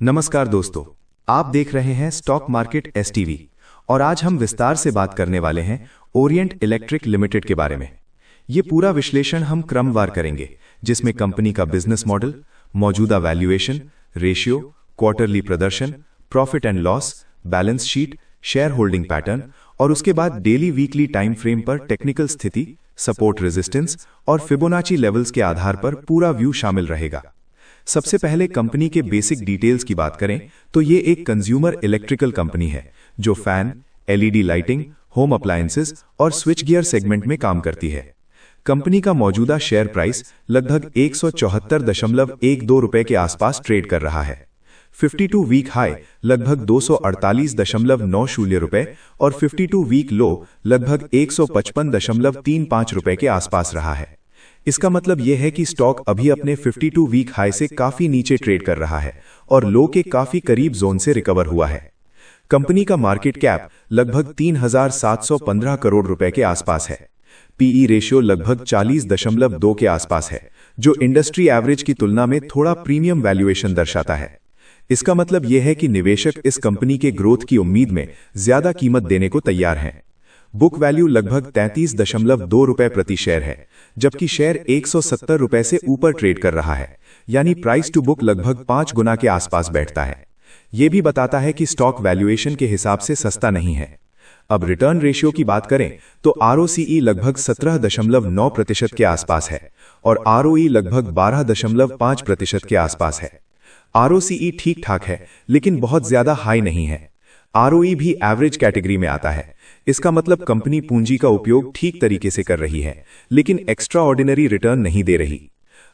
नमस्कार दोस्तों, आप देख रहे हैं स्टॉक मार्केट एसटीवी और आज हम विस्तार से बात करने वाले हैं ओरिएंट इलेक्ट्रिक लिमिटेड के बारे में। ये पूरा विश्लेषण हम क्रमवार करेंगे, जिसमें कंपनी का बिजनेस मॉडल, मौजूदा वैल्यूएशन, रेशियो, क्वार्टरली प्रदर्शन, profit and loss, balance sheet, share holding pattern और उसके बाद डेली वीकली टाइम फ्रेम पर टेक्निकल स्थिति, सपोर्ट रेजिस्टेंस और फिबोनाची लेवल्स के आधार पर पूरा व्यू शामिल रहेगा। सबसे पहले कंपनी के बेसिक डिटेल्स की बात करें तो ये एक कंज्यूमर इलेक्ट्रिकल कंपनी है जो fan, LED lighting, home appliances और स्विच गियर सेगमेंट में काम करती है। कंपनी का मौजूदा शेयर प्राइस लगभग 174.12 रुपए के आसपास ट्रेड कर रहा है। 52 वीक हाई लगभग 248.90 रुपए और 52 वीक लो लगभग 155.35 रुपए के आसपास रहा है। इसका मतलब यह है कि स्टॉक अभी अपने 52 वीक हाई से काफी नीचे ट्रेड कर रहा है और लो के काफी करीब जोन से रिकवर हुआ है। कंपनी का मार्केट कैप लगभग 3,715 करोड़ रुपए के आसपास है। पीई रेशियो लगभग 40.2 के आसपास है, जो इंडस्ट्री एवरेज की तुलना में थोड़ा प्रीमियम वैल्यूएशन दर्शाता है। इसका मतलब यह है कि निवेशक इस कंपनी के ग्रोथ की उम्मीद में ज्यादा कीमत देने को तैयार हैं। बुक वैल्यू लगभग 33.2 रुपए प्रति शेयर है, जबकि शेयर 170 रुपए से ऊपर ट्रेड कर रहा है, यानी प्राइस टू बुक लगभग 5 गुना के आसपास बैठता है। यह भी बताता है कि स्टॉक वैल्यूएशन के हिसाब से सस्ता नहीं है। अब रिटर्न रेशियो की बात करें तो आरओसीई लगभग 17.9% के आसपास है और आरओई लगभग 12.5% के आसपास है। आरओसीई ठीक ठाक है, लेकिन बहुत ज्यादा हाई नहीं है। आरओई भी एवरेज कैटेगरी में आता है। इसका मतलब कंपनी पूंजी का उपयोग ठीक तरीके से कर रही है, लेकिन एक्स्ट्रा ऑर्डिनरी रिटर्न नहीं दे रही।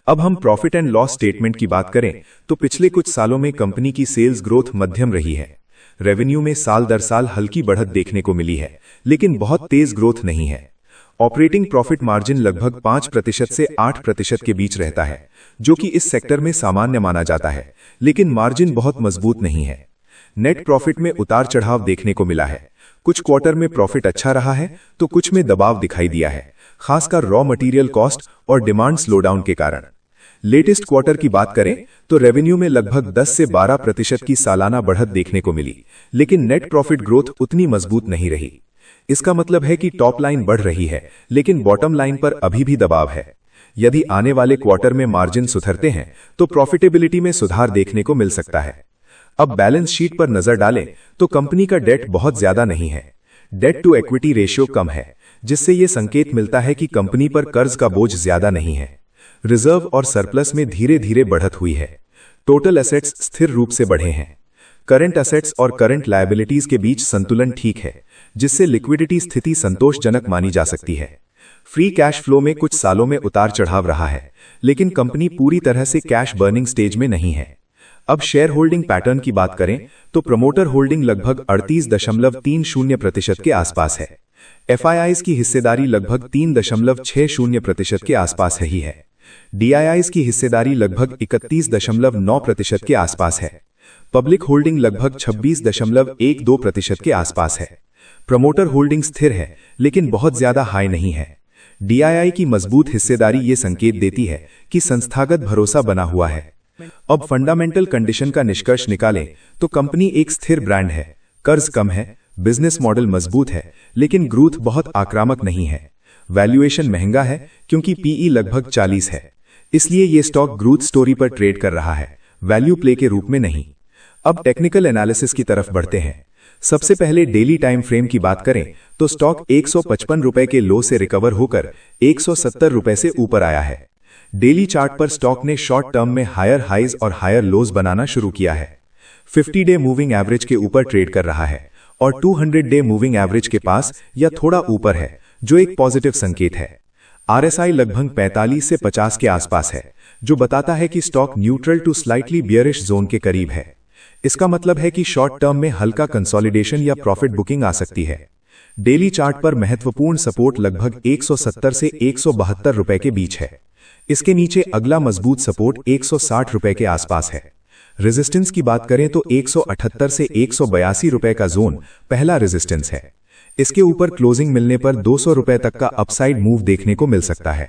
अब हम प्रॉफिट एंड लॉस स्टेटमेंट की बात करें तो पिछले कुछ सालों में कंपनी की सेल्स ग्रोथ मध्यम रही है। रेवेन्यू में साल दर साल हल्की बढ़त देखने को मिली है, लेकिन बहुत तेज ग्रोथ नहीं है। ऑपरेटिंग प्रॉफिट मार्जिन लगभग 5% से 8% के बीच रहता है, जो कि इस सेक्टर में सामान्य माना जाता है, लेकिन मार्जिन बहुत मजबूत नहीं है। नेट प्रॉफिट में उतार चढ़ाव देखने को मिला है। कुछ क्वार्टर में प्रॉफिट अच्छा रहा है तो कुछ में दबाव दिखाई दिया है, खासकर रॉ मटेरियल कॉस्ट और डिमांड स्लोडाउन के कारण। लेटेस्ट क्वार्टर की बात करें तो रेवेन्यू में लगभग 10 से 12% की सालाना बढ़त देखने को मिली, लेकिन नेट प्रॉफिट ग्रोथ उतनी मजबूत नहीं रही। इसका मतलब है कि टॉप लाइन बढ़ रही है, लेकिन बॉटम लाइन पर अभी भी दबाव है। यदि आने वाले क्वार्टर में मार्जिन सुधरते हैं तो प्रॉफिटेबिलिटी में सुधार देखने को मिल सकता है। अब बैलेंस शीट पर नजर डालें तो कंपनी का डेट बहुत ज्यादा नहीं है। डेट टू इक्विटी रेशियो कम है, जिससे यह संकेत मिलता है कि कंपनी पर कर्ज का बोझ ज्यादा नहीं है। रिजर्व और सरप्लस में धीरे धीरे बढ़त हुई है। टोटल एसेट्स स्थिर रूप से बढ़े हैं। करंट एसेट्स और करंट लायबिलिटीज के बीच संतुलन ठीक है, जिससे लिक्विडिटी स्थिति संतोषजनक मानी जा सकती है। फ्री कैश फ्लो में कुछ सालों में उतार चढ़ाव रहा है, लेकिन कंपनी पूरी तरह से कैश बर्निंग स्टेज में नहीं है। अब शेयर होल्डिंग पैटर्न की बात करें तो प्रमोटर होल्डिंग लगभग 38.30% के आसपास है। एफआईआईज की हिस्सेदारी लगभग 3.60% के आसपास ही है। डीआईआईज की हिस्सेदारी लगभग 31.9% के आसपास है। पब्लिक होल्डिंग लगभग 26.12% के आसपास है। प्रमोटर होल्डिंग स्थिर है, लेकिन बहुत ज्यादा हाई नहीं है। डीआईआई की मजबूत हिस्सेदारी ये संकेत देती है कि संस्थागत भरोसा बना हुआ है। अब फंडामेंटल कंडीशन का निष्कर्ष निकालें तो कंपनी एक स्थिर ब्रांड है, कर्ज कम है, बिजनेस मॉडल मजबूत है, लेकिन ग्रोथ बहुत आक्रामक नहीं है। वैल्यूएशन महंगा है क्योंकि पीई लगभग 40 है, इसलिए यह स्टॉक ग्रोथ स्टोरी पर ट्रेड कर रहा है, वैल्यू प्ले के रूप में नहीं। अब टेक्निकल एनालिसिस की तरफ बढ़ते हैं। सबसे पहले डेली टाइम फ्रेम की बात करें तो स्टॉक 155 रुपए के लो से रिकवर होकर 170 रुपए से ऊपर आया है। डेली चार्ट पर स्टॉक ने शॉर्ट टर्म में हायर हाइज और हायर लोज बनाना शुरू किया है। 50 डे मूविंग एवरेज के ऊपर ट्रेड कर रहा है और 200 डे मूविंग एवरेज के पास या थोड़ा ऊपर है, जो एक पॉजिटिव संकेत है। आरएसआई लगभग 45 से 50 के आसपास है, जो बताता है कि stock neutral to slightly bearish zone के करीब है। इसका मतलब है कि शॉर्ट टर्म में हल्का कंसोलिडेशन या प्रॉफिट बुकिंग आ सकती है। डेली चार्ट पर महत्वपूर्ण सपोर्ट लगभग 170 से 172 रुपए के बीच है। इसके नीचे अगला मजबूत सपोर्ट 160 रुपए के आसपास है। रेजिस्टेंस की बात करें तो 178 से 182 रुपए का जोन पहला रेजिस्टेंस है। इसके ऊपर क्लोजिंग मिलने पर 200 रुपए तक का अपसाइड मूव देखने को मिल सकता है।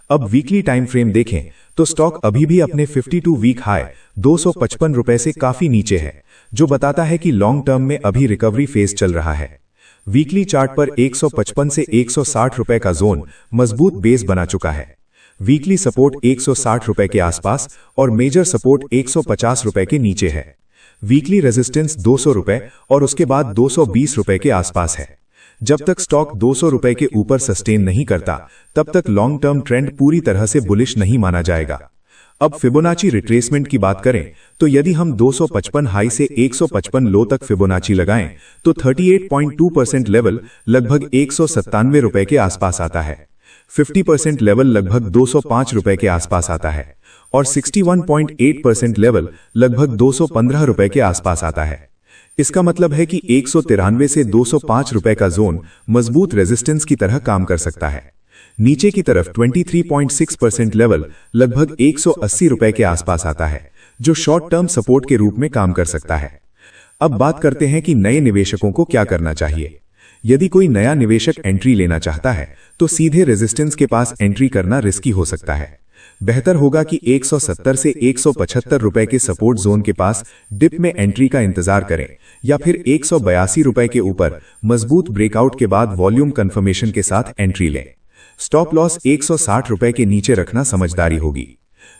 अब वीकली टाइम फ्रेम देखें तो स्टॉक अभी भी अपने 52 वीक हाई 255 रुपए से काफी नीचे है, जो बताता है कि लॉन्ग टर्म में अभी रिकवरी फेज चल रहा है। वीकली चार्ट पर 155 से 160 रुपए का जोन मजबूत बेस बना चुका है। वीकली सपोर्ट 160 रुपए के आसपास और मेजर सपोर्ट 150 रुपए के नीचे है। वीकली रेजिस्टेंस 200 रुपए और उसके बाद 220 रुपए के आसपास है। जब तक स्टॉक 200 रुपए के ऊपर सस्टेन नहीं करता, तब तक लॉन्ग टर्म ट्रेंड पूरी तरह से बुलिश नहीं माना जाएगा। अब फिबोनाची रिट्रेसमेंट की बात करें तो यदि हम 255 हाई से 155 लो तक फिबोनाची लगाएं तो 38.2% लेवल लगभग 197 रुपए के आसपास आता है। 50% लेवल लगभग 205 रुपए के आसपास आता है और 61.8% लेवल लगभग 215 रुपए के आसपास आता है। इसका मतलब है कि 193 से 205 रुपए का जोन मजबूत रेजिस्टेंस की तरह काम कर सकता है। नीचे की तरफ 23.6% लेवल लगभग 180 रुपए के आसपास आता है, जो शॉर्ट टर्म सपोर्ट के रूप में काम कर सकता है। अब बात करते हैं कि नए निवेशकों को क्या करना चाहिए। यदि कोई नया निवेशक एंट्री लेना चाहता है तो सीधे रेजिस्टेंस के पास एंट्री करना रिस्की हो सकता है। बेहतर होगा कि 170 से 175 रुपए के सपोर्ट जोन के पास डिप में एंट्री का इंतजार करें या फिर 182 रुपए के ऊपर मजबूत ब्रेकआउट के बाद वॉल्यूम कंफर्मेशन के साथ एंट्री लें। स्टॉप लॉस 160 रुपए के नीचे रखना समझदारी होगी।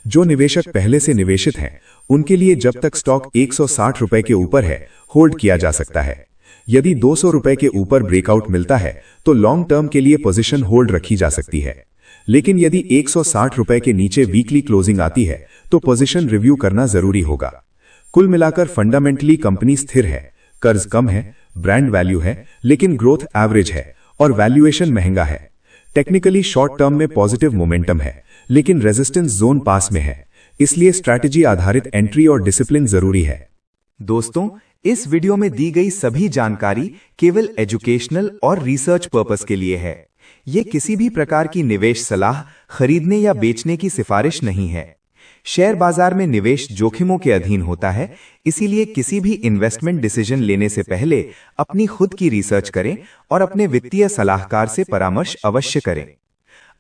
जो निवेशक पहले से निवेशित हैं, उनके लिए जब तक स्टॉक 160 रुपए के ऊपर है, होल्ड किया जा सकता है। यदि 200 रुपए के ऊपर ब्रेकआउट मिलता है तो लॉन्ग टर्म के लिए पोजीशन होल्ड रखी जा सकती है। लेकिन यदि 160 रुपए के नीचे वीकली क्लोजिंग आती है तो पोजीशन रिव्यू करना जरूरी होगा। कुल मिलाकर फंडामेंटली कंपनी स्थिर है, कर्ज कम है, ब्रांड वैल्यू है, लेकिन ग्रोथ एवरेज है और वैल्यूएशन महंगा है। टेक्निकली शॉर्ट टर्म में पॉजिटिव मोमेंटम है, लेकिन रेजिस्टेंस जोन पास में है, इसलिए स्ट्रैटेजी आधारित एंट्री और डिसिप्लिन जरूरी है। दोस्तों, इस वीडियो में दी गई सभी जानकारी केवल एजुकेशनल और रिसर्च पर्पस के लिए है। ये किसी भी प्रकार की निवेश सलाह, खरीदने या बेचने की सिफारिश नहीं है। शेयर बाजार में निवेश जोखिमों के अधीन होता है, इसीलिए किसी भी इन्वेस्टमेंट डिसीजन लेने से पहले अपनी खुद की रिसर्च करें और अपने वित्तीय सलाहकार से परामर्श अवश्य करें।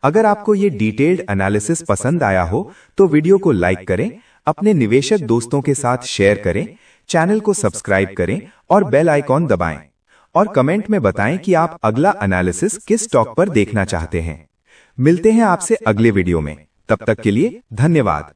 अगर आपको ये डिटेल्ड एनालिसिस पसंद आया हो तो वीडियो को लाइक करें, अपने निवेशक दोस्तों के साथ शेयर करें, चैनल को सब्सक्राइब करें और बेल आइकॉन दबाएं और कमेंट में बताएं कि आप अगला एनालिसिस किस स्टॉक पर देखना चाहते हैं। मिलते हैं आपसे अगले वीडियो में, तब तक के लिए धन्यवाद।